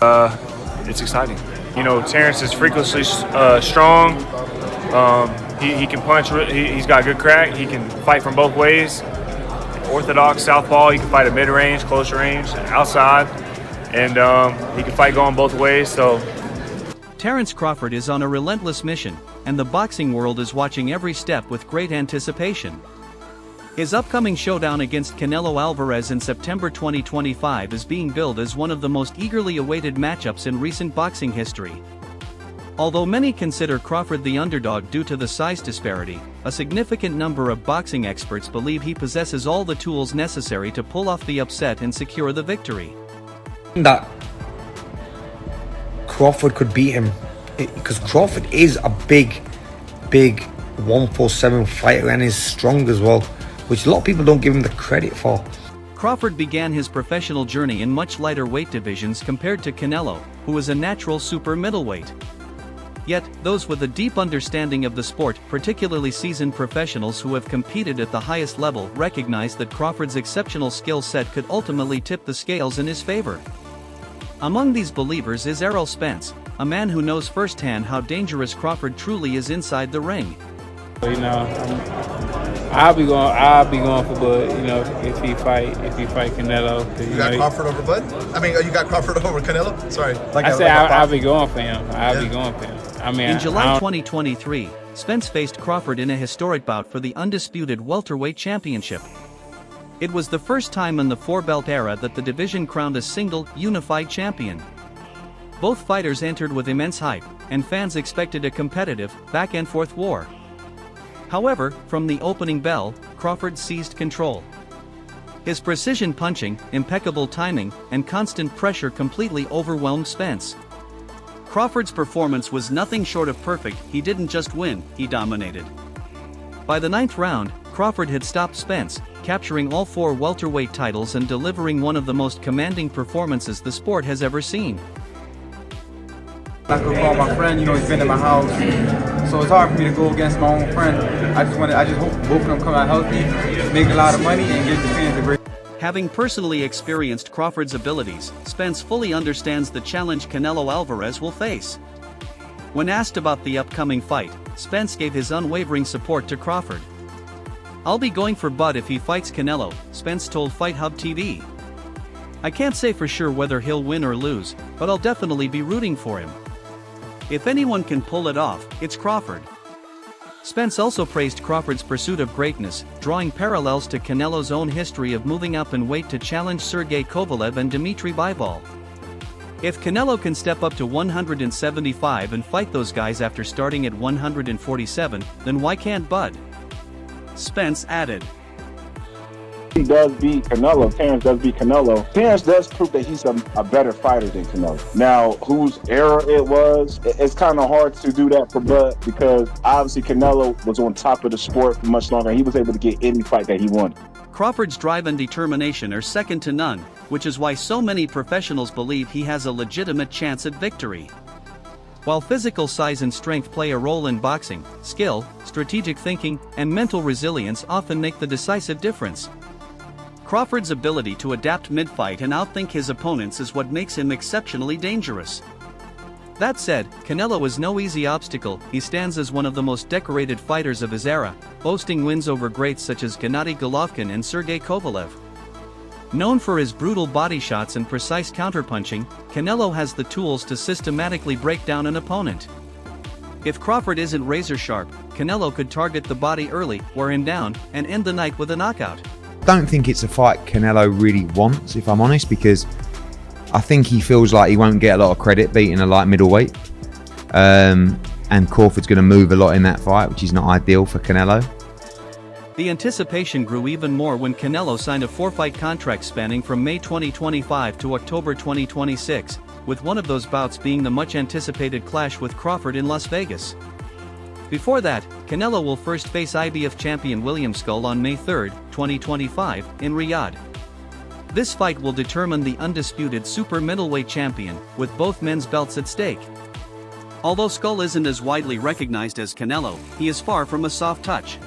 It's exciting. You know, Terence is freakishly strong. He can punch. He's got good crack. He can fight from both ways. Orthodox southpaw. He can fight at mid-range, closer range, outside, and he can fight going both ways. So, Terence Crawford is on a relentless mission, and the boxing world is watching every step with great anticipation. His upcoming showdown against Canelo Alvarez in September 2025 is being billed as one of the most eagerly awaited matchups in recent boxing history. Although many consider Crawford the underdog due to the size disparity, a significant number of boxing experts believe he possesses all the tools necessary to pull off the upset and secure the victory. That Crawford could beat him, because Crawford is a big 147 fighter and is strong as well, which a lot of people don't give him the credit for. Crawford began his professional journey in much lighter weight divisions compared to Canelo, who is a natural super middleweight. Yet, those with a deep understanding of the sport, particularly seasoned professionals who have competed at the highest level, recognize that Crawford's exceptional skill set could ultimately tip the scales in his favor. Among these believers is Errol Spence, a man who knows firsthand how dangerous Crawford truly is inside the ring. You know, I'll be going for Bud. You know, if he fight Canelo. You got Crawford over Bud? I mean, you got Crawford over Canelo? Sorry. I'll be going for him. I'll be going for him. I mean, in July 2023, Spence faced Crawford in a historic bout for the undisputed welterweight championship. It was the first time in the four-belt era that the division crowned a single, unified champion. Both fighters entered with immense hype, and fans expected a competitive, back-and-forth war. However, from the opening bell, Crawford seized control. His precision punching, impeccable timing, and constant pressure completely overwhelmed Spence. Crawford's performance was nothing short of perfect. He didn't just win, he dominated. By the 9th round, Crawford had stopped Spence, capturing all 4 welterweight titles and delivering one of the most commanding performances the sport has ever seen. I could call my friend, you know, he's been in my house, so it's hard for me to go against my own friend. I just hope both of them come out healthy, make a lot of money, and give the fans a great. Having personally experienced Crawford's abilities, Spence fully understands the challenge Canelo Alvarez will face. When asked about the upcoming fight, Spence gave his unwavering support to Crawford. "I'll be going for Bud if he fights Canelo," Spence told Fight Hub TV. "I can't say for sure whether he'll win or lose, but I'll definitely be rooting for him. If anyone can pull it off, it's Crawford." Spence also praised Crawford's pursuit of greatness, drawing parallels to Canelo's own history of moving up in weight to challenge Sergey Kovalev and Dmitry Bivol. If Canelo can step up to 175 and fight those guys after starting at 147, then why can't Bud? Spence added. He does beat Canelo. Terence does beat Canelo. Terence does prove that he's a better fighter than Canelo. Now, whose era it was, it's kind of hard to do that for Bud, because obviously Canelo was on top of the sport for much longer. He was able to get any fight that he wanted. Crawford's drive and determination are second to none, which is why so many professionals believe he has a legitimate chance at victory. While physical size and strength play a role in boxing, skill, strategic thinking, and mental resilience often make the decisive difference. Crawford's ability to adapt mid-fight and outthink his opponents is what makes him exceptionally dangerous. That said, Canelo is no easy obstacle. He stands as one of the most decorated fighters of his era, boasting wins over greats such as Gennady Golovkin and Sergey Kovalev. Known for his brutal body shots and precise counterpunching, Canelo has the tools to systematically break down an opponent. If Crawford isn't razor-sharp, Canelo could target the body early, wear him down, and end the night with a knockout. I don't think it's a fight Canelo really wants, if I'm honest, because I think he feels like he won't get a lot of credit beating a light middleweight. And Crawford's going to move a lot in that fight, which is not ideal for Canelo. The anticipation grew even more when Canelo signed a 4-fight contract spanning from May 2025 to October 2026, with one of those bouts being the much-anticipated clash with Crawford in Las Vegas. Before that, Canelo will first face IBF champion William Skull on May 3, 2025, in Riyadh. This fight will determine the undisputed super middleweight champion, with both men's belts at stake. Although Skull isn't as widely recognized as Canelo, he is far from a soft touch.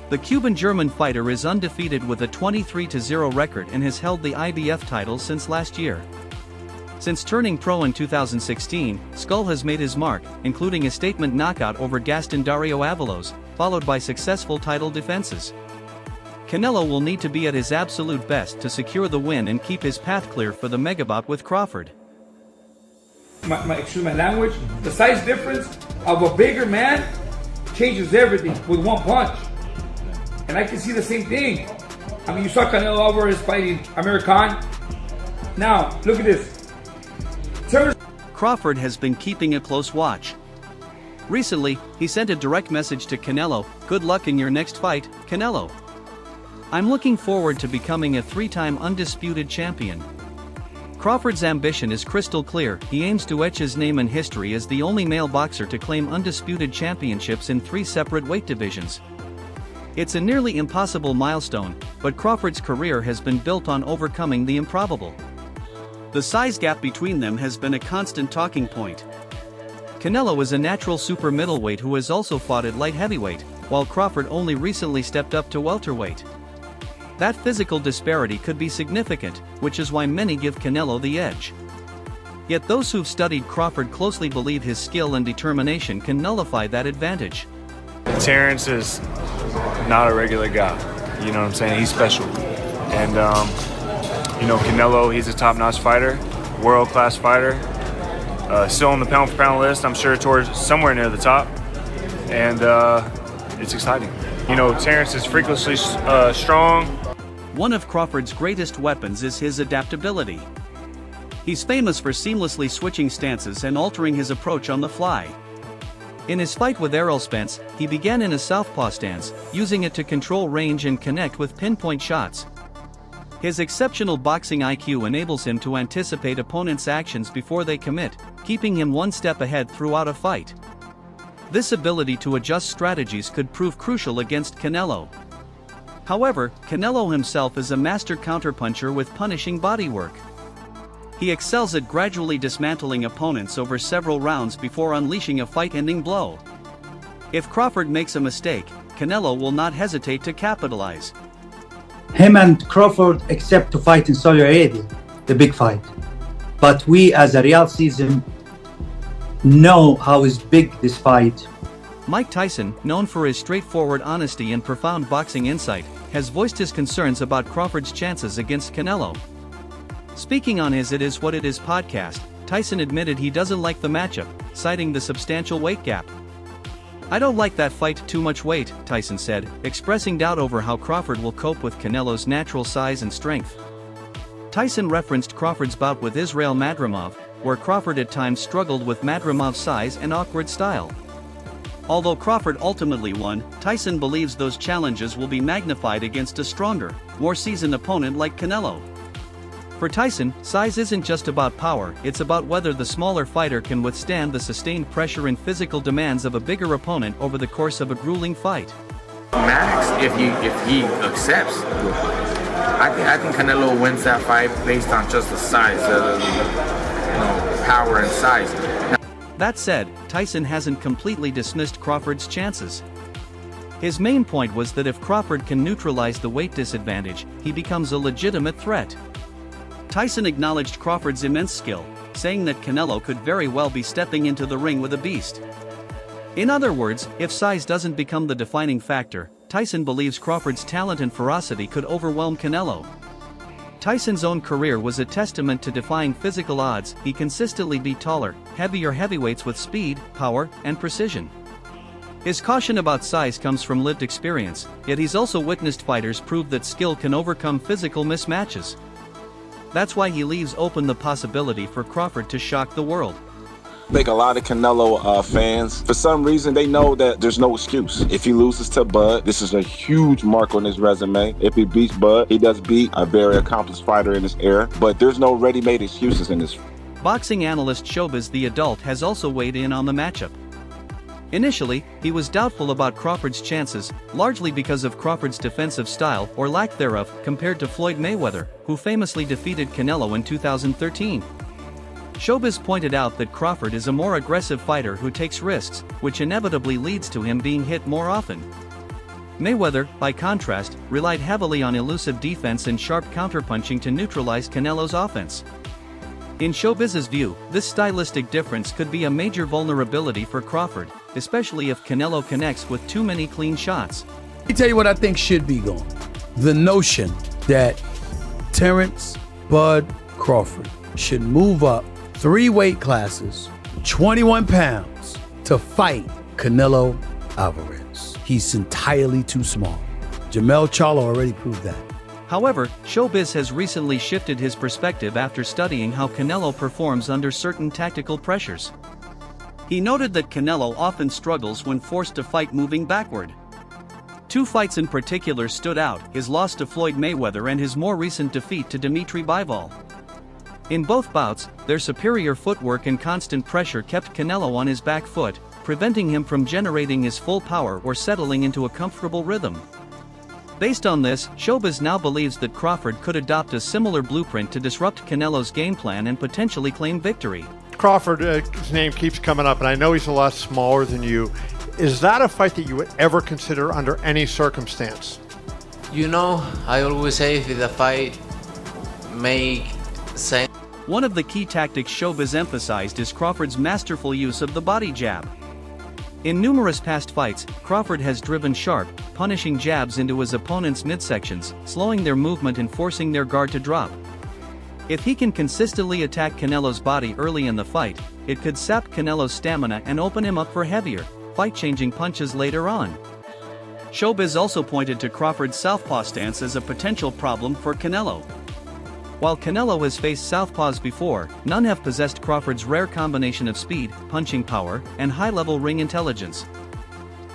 The Cuban-German fighter is undefeated with a 23-0 record and has held the IBF title since last year. Since turning pro in 2016, Skull has made his mark, including a statement knockout over Gaston Dario Avalos, followed by successful title defenses. Canelo will need to be at his absolute best to secure the win and keep his path clear for the megabout with Crawford. Excuse my language, the size difference of a bigger man changes everything with one punch. And I can see the same thing. I mean, you saw Canelo Alvarez fighting Amir Khan. Now, look at this. Crawford has been keeping a close watch. Recently, he sent a direct message to Canelo, "Good luck in your next fight, Canelo. I'm looking forward to becoming a 3-time undisputed champion." Crawford's ambition is crystal clear. He aims to etch his name in history as the only male boxer to claim undisputed championships in 3 separate weight divisions. It's a nearly impossible milestone, but Crawford's career has been built on overcoming the improbable. The size gap between them has been a constant talking point. Canelo is a natural super middleweight who has also fought at light heavyweight, while Crawford only recently stepped up to welterweight. That physical disparity could be significant, which is why many give Canelo the edge. Yet those who've studied Crawford closely believe his skill and determination can nullify that advantage. Terence is not a regular guy. You know what I'm saying? He's special. And, Canelo, he's a top-notch fighter, world-class fighter. Still on the pound-for-pound list, I'm sure towards somewhere near the top. And it's exciting. Terence is freakishly strong. One of Crawford's greatest weapons is his adaptability. He's famous for seamlessly switching stances and altering his approach on the fly. In his fight with Errol Spence, he began in a southpaw stance, using it to control range and connect with pinpoint shots. His exceptional boxing IQ enables him to anticipate opponents' actions before they commit, keeping him one step ahead throughout a fight. This ability to adjust strategies could prove crucial against Canelo. However, Canelo himself is a master counterpuncher with punishing bodywork. He excels at gradually dismantling opponents over several rounds before unleashing a fight-ending blow. If Crawford makes a mistake, Canelo will not hesitate to capitalize. Him and Crawford accept to fight in Saudi Arabia, the big fight. But we as a Real season know how is big this fight. Mike Tyson, known for his straightforward honesty and profound boxing insight, has voiced his concerns about Crawford's chances against Canelo. Speaking on his It Is What It Is podcast, Tyson admitted he doesn't like the matchup, citing the substantial weight gap. "I don't like that fight, too much weight," Tyson said, expressing doubt over how Crawford will cope with Canelo's natural size and strength. Tyson referenced Crawford's bout with Israil Madrimov, where Crawford at times struggled with Madrimov's size and awkward style. Although Crawford ultimately won, Tyson believes those challenges will be magnified against a stronger, more seasoned opponent like Canelo. For Tyson, size isn't just about power, it's about whether the smaller fighter can withstand the sustained pressure and physical demands of a bigger opponent over the course of a grueling fight. Max, if he accepts, I think Canelo wins that fight based on just the size, power and size. That said, Tyson hasn't completely dismissed Crawford's chances. His main point was that if Crawford can neutralize the weight disadvantage, he becomes a legitimate threat. Tyson acknowledged Crawford's immense skill, saying that Canelo could very well be stepping into the ring with a beast. In other words, if size doesn't become the defining factor, Tyson believes Crawford's talent and ferocity could overwhelm Canelo. Tyson's own career was a testament to defying physical odds. He consistently beat taller, heavier heavyweights with speed, power, and precision. His caution about size comes from lived experience, yet he's also witnessed fighters prove that skill can overcome physical mismatches. That's why he leaves open the possibility for Crawford to shock the world. I think a lot of Canelo fans, for some reason, they know that there's no excuse. If he loses to Bud, this is a huge mark on his resume. If he beats Bud, he does beat a very accomplished fighter in this era, but there's no ready-made excuses in this. Boxing analyst Showbiz the Adult has also weighed in on the matchup. Initially, he was doubtful about Crawford's chances, largely because of Crawford's defensive style, or lack thereof, compared to Floyd Mayweather, who famously defeated Canelo in 2013. Showbiz pointed out that Crawford is a more aggressive fighter who takes risks, which inevitably leads to him being hit more often. Mayweather, by contrast, relied heavily on elusive defense and sharp counterpunching to neutralize Canelo's offense. In Showbiz's view, this stylistic difference could be a major vulnerability for Crawford, especially if Canelo connects with too many clean shots. Let me tell you what I think should be gone. The notion that Terence Bud Crawford should move up 3 weight classes, 21 pounds, to fight Canelo Alvarez. He's entirely too small. Jamel Charlo already proved that. However, Showbiz has recently shifted his perspective after studying how Canelo performs under certain tactical pressures. He noted that Canelo often struggles when forced to fight moving backward. 2 fights in particular stood out: his loss to Floyd Mayweather and his more recent defeat to Dimitri Bivol. In both bouts, their superior footwork and constant pressure kept Canelo on his back foot, preventing him from generating his full power or settling into a comfortable rhythm. Based on this, Showbiz now believes that Crawford could adopt a similar blueprint to disrupt Canelo's game plan and potentially claim victory. Crawford's name keeps coming up, and I know he's a lot smaller than you. Is that a fight that you would ever consider under any circumstance? You know, I always say if the fight make sense. One of the key tactics Showbiz emphasized is Crawford's masterful use of the body jab. In numerous past fights, Crawford has driven sharp, punishing jabs into his opponent's midsections, slowing their movement and forcing their guard to drop. If he can consistently attack Canelo's body early in the fight, it could sap Canelo's stamina and open him up for heavier, fight-changing punches later on. Showbiz also pointed to Crawford's southpaw stance as a potential problem for Canelo. While Canelo has faced southpaws before, none have possessed Crawford's rare combination of speed, punching power, and high-level ring intelligence.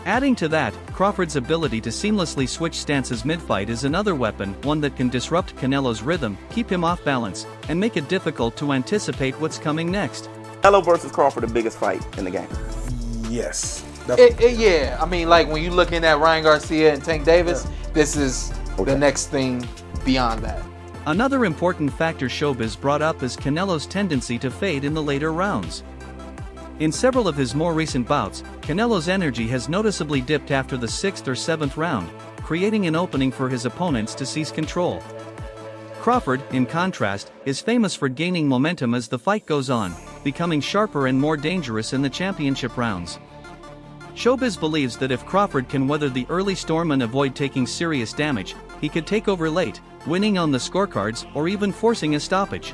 Adding to that, Crawford's ability to seamlessly switch stances mid-fight is another weapon, one that can disrupt Canelo's rhythm, keep him off balance, and make it difficult to anticipate what's coming next. Canelo versus Crawford, the biggest fight in the game. Yes. Yeah, I mean, like when you're looking at Ryan Garcia and Tank Davis, this is the next thing beyond that. Another important factor Showbiz brought up is Canelo's tendency to fade in the later rounds. In several of his more recent bouts, Canelo's energy has noticeably dipped after the 6th or 7th round, creating an opening for his opponents to seize control. Crawford, in contrast, is famous for gaining momentum as the fight goes on, becoming sharper and more dangerous in the championship rounds. Showbiz believes that if Crawford can weather the early storm and avoid taking serious damage, he could take over late, winning on the scorecards or even forcing a stoppage.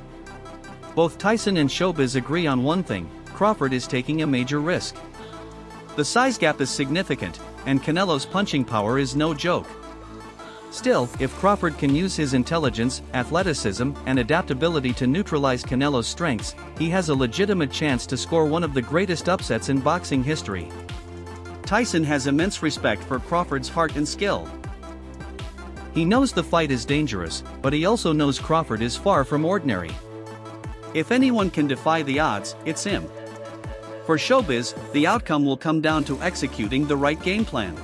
Both Tyson and Showbiz agree on one thing: Crawford is taking a major risk. The size gap is significant, and Canelo's punching power is no joke. Still, if Crawford can use his intelligence, athleticism, and adaptability to neutralize Canelo's strengths, he has a legitimate chance to score one of the greatest upsets in boxing history. Tyson has immense respect for Crawford's heart and skill. He knows the fight is dangerous, but he also knows Crawford is far from ordinary. If anyone can defy the odds, it's him. For Showbiz, the outcome will come down to executing the right game plan.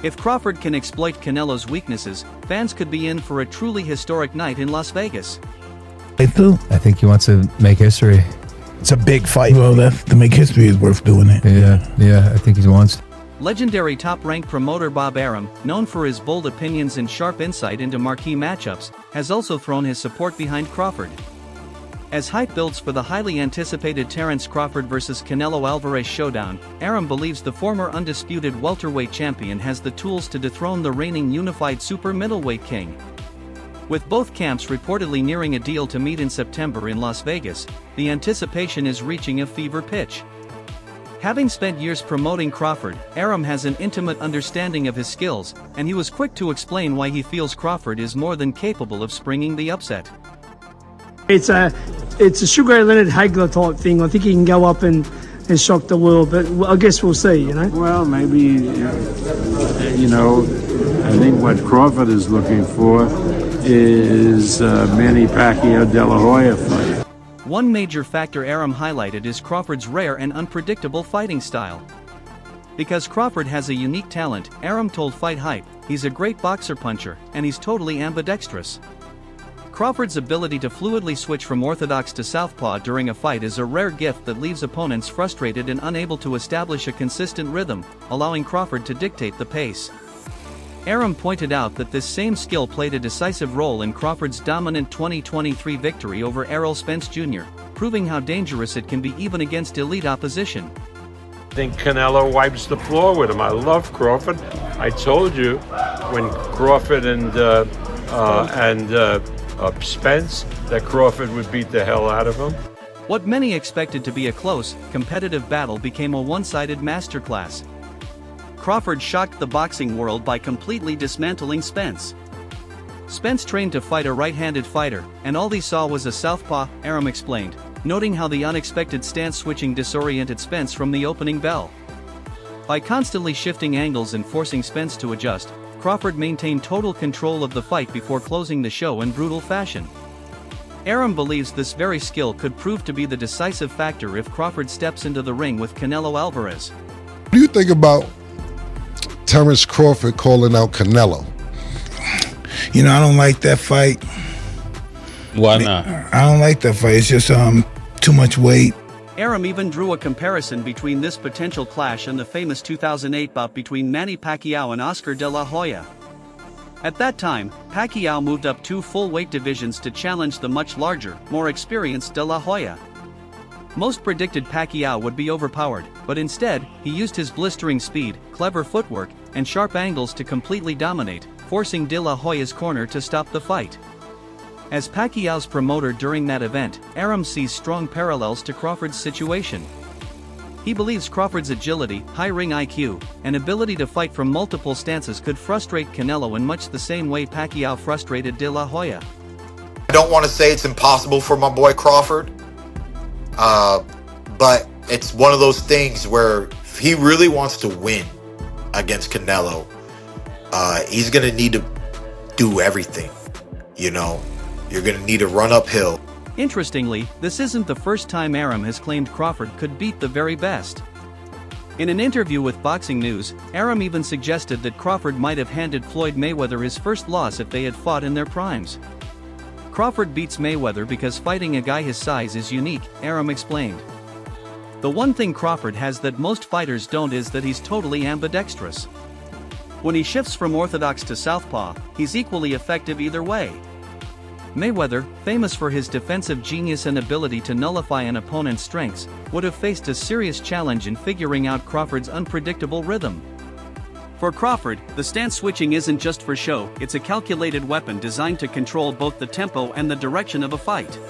If Crawford can exploit Canelo's weaknesses, fans could be in for a truly historic night in Las Vegas. I think he wants to make history. It's a big fight. Well, to make history is worth doing it. Yeah, I think he wants. Legendary top-ranked promoter Bob Arum, known for his bold opinions and sharp insight into marquee matchups, has also thrown his support behind Crawford. As hype builds for the highly anticipated Terence Crawford vs. Canelo Alvarez showdown, Arum believes the former undisputed welterweight champion has the tools to dethrone the reigning unified super middleweight king. With both camps reportedly nearing a deal to meet in September in Las Vegas, the anticipation is reaching a fever pitch. Having spent years promoting Crawford, Arum has an intimate understanding of his skills, and he was quick to explain why he feels Crawford is more than capable of springing the upset. It's a Sugar Leonard Hagler type thing. I think he can go up and shock the world, but I guess we'll see, you know. Well, maybe, you know, I think what Crawford is looking for is Manny Pacquiao De La Hoya fight. One major factor Arum highlighted is Crawford's rare and unpredictable fighting style. Because Crawford has a unique talent, Arum told Fight Hype, he's a great boxer puncher, and he's totally ambidextrous. Crawford's ability to fluidly switch from orthodox to southpaw during a fight is a rare gift that leaves opponents frustrated and unable to establish a consistent rhythm, allowing Crawford to dictate the pace. Arum pointed out that this same skill played a decisive role in Crawford's dominant 2023 victory over Errol Spence Jr., proving how dangerous it can be even against elite opposition. I think Canelo wipes the floor with him. I love Crawford. I told you when Crawford and Spence that Crawford would beat the hell out of him. What many expected to be a close, competitive battle became a one-sided masterclass. Crawford shocked the boxing world by completely dismantling Spence. Spence trained to fight a right-handed fighter, and all he saw was a southpaw, Arum explained, noting how the unexpected stance switching disoriented Spence from the opening bell. By constantly shifting angles and forcing Spence to adjust, Crawford maintained total control of the fight before closing the show in brutal fashion. Arum believes this very skill could prove to be the decisive factor if Crawford steps into the ring with Canelo Alvarez. What do you think about Terence Crawford calling out Canelo? You know, I don't like that fight. Why not? I don't like that fight. It's just too much weight. Arum even drew a comparison between this potential clash and the famous 2008 bout between Manny Pacquiao and Oscar de la Hoya. At that time, Pacquiao moved up 2 full weight divisions to challenge the much larger, more experienced de la Hoya. Most predicted Pacquiao would be overpowered, but instead, he used his blistering speed, clever footwork, and sharp angles to completely dominate, forcing De La Hoya's corner to stop the fight. As Pacquiao's promoter during that event, Arum sees strong parallels to Crawford's situation. He believes Crawford's agility, high ring IQ, and ability to fight from multiple stances could frustrate Canelo in much the same way Pacquiao frustrated De La Hoya. I don't want to say it's impossible for my boy Crawford, but it's one of those things where if he really wants to win against Canelo, he's going to need to do everything. You know, you're going to need to run uphill. Interestingly, this isn't the first time Arum has claimed Crawford could beat the very best. In an interview with Boxing News, Arum even suggested that Crawford might have handed Floyd Mayweather his first loss if they had fought in their primes. Crawford beats Mayweather because fighting a guy his size is unique, Arum explained. The one thing Crawford has that most fighters don't is that he's totally ambidextrous. When he shifts from orthodox to southpaw, he's equally effective either way. Mayweather, famous for his defensive genius and ability to nullify an opponent's strengths, would have faced a serious challenge in figuring out Crawford's unpredictable rhythm. For Crawford, the stance switching isn't just for show, it's a calculated weapon designed to control both the tempo and the direction of a fight.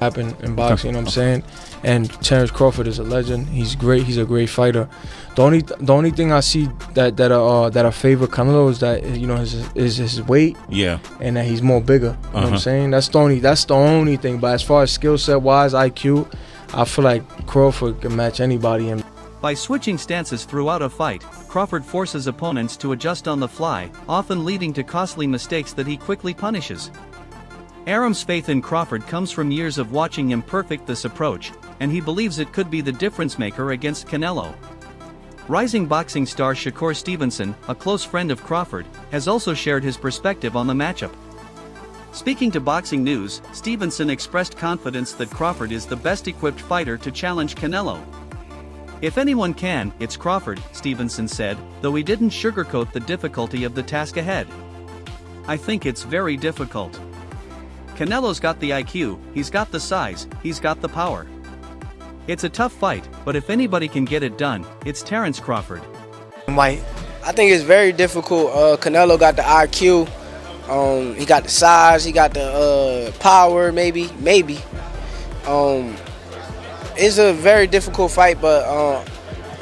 Happen in boxing, you know what I'm saying? And Terence Crawford is a legend. He's great. He's a great fighter. The only thing I see that I favor Canelo is that, you know, his weight. Yeah. And that he's more bigger. You know what I'm saying? That's the only thing. But as far as skill set wise, IQ, I feel like Crawford can match anybody. By switching stances throughout a fight, Crawford forces opponents to adjust on the fly, often leading to costly mistakes that he quickly punishes. Arum's faith in Crawford comes from years of watching him perfect this approach, and he believes it could be the difference maker against Canelo. Rising boxing star Shakur Stevenson, a close friend of Crawford, has also shared his perspective on the matchup. Speaking to Boxing News, Stevenson expressed confidence that Crawford is the best equipped fighter to challenge Canelo. If anyone can, it's Crawford, Stevenson said, though he didn't sugarcoat the difficulty of the task ahead. I think it's very difficult. Canelo's got the IQ, he's got the size, he's got the power. It's a tough fight, but if anybody can get it done, it's Terence Crawford. I think it's very difficult. Canelo got the IQ, he got the size, he got the power, maybe. It's a very difficult fight, but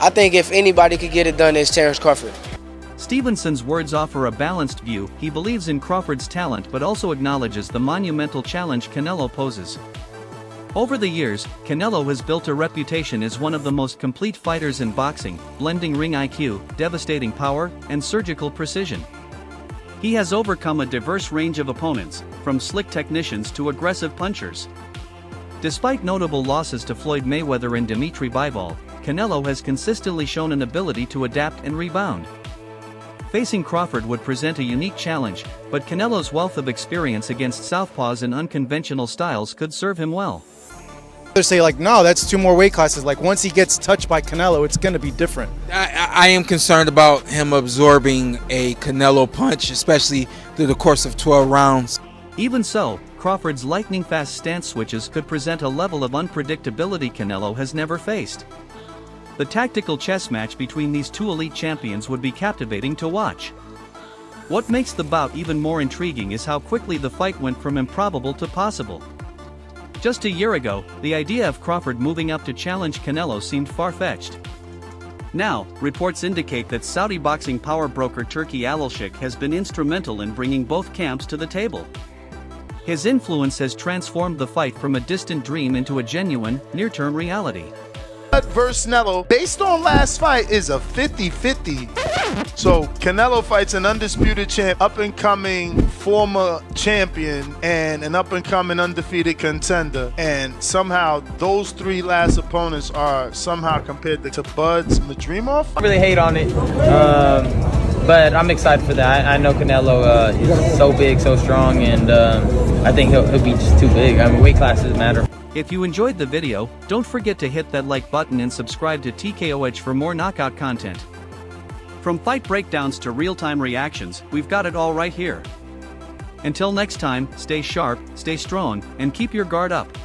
I think if anybody could get it done, it's Terence Crawford. Stevenson's words offer a balanced view. He believes in Crawford's talent but also acknowledges the monumental challenge Canelo poses. Over the years, Canelo has built a reputation as one of the most complete fighters in boxing, blending ring IQ, devastating power, and surgical precision. He has overcome a diverse range of opponents, from slick technicians to aggressive punchers. Despite notable losses to Floyd Mayweather and Dimitri Bivol, Canelo has consistently shown an ability to adapt and rebound. Facing Crawford would present a unique challenge, but Canelo's wealth of experience against southpaws and unconventional styles could serve him well. They say like, no, that's 2 more weight classes. Like once he gets touched by Canelo, it's gonna be different. I am concerned about him absorbing a Canelo punch, especially through the course of 12 rounds. Even so, Crawford's lightning-fast stance switches could present a level of unpredictability Canelo has never faced. The tactical chess match between these two elite champions would be captivating to watch. What makes the bout even more intriguing is how quickly the fight went from improbable to possible. Just a year ago, the idea of Crawford moving up to challenge Canelo seemed far-fetched. Now, reports indicate that Saudi boxing power broker Turki Al-Sheikh has been instrumental in bringing both camps to the table. His influence has transformed the fight from a distant dream into a genuine, near-term reality. Versus Canelo, based on last fight, is a 50-50. So Canelo fights an undisputed champ, up-and-coming former champion, and an up-and-coming undefeated contender. And somehow those 3 last opponents are somehow compared to Bud's Madrimov. I really hate on it, but I'm excited for that. I know Canelo is so big, so strong, and I think he'll be just too big. I mean, weight classes matter. If you enjoyed the video, don't forget to hit that like button and subscribe to TKOH for more knockout content. From fight breakdowns to real-time reactions, we've got it all right here. Until next time, stay sharp, stay strong, and keep your guard up.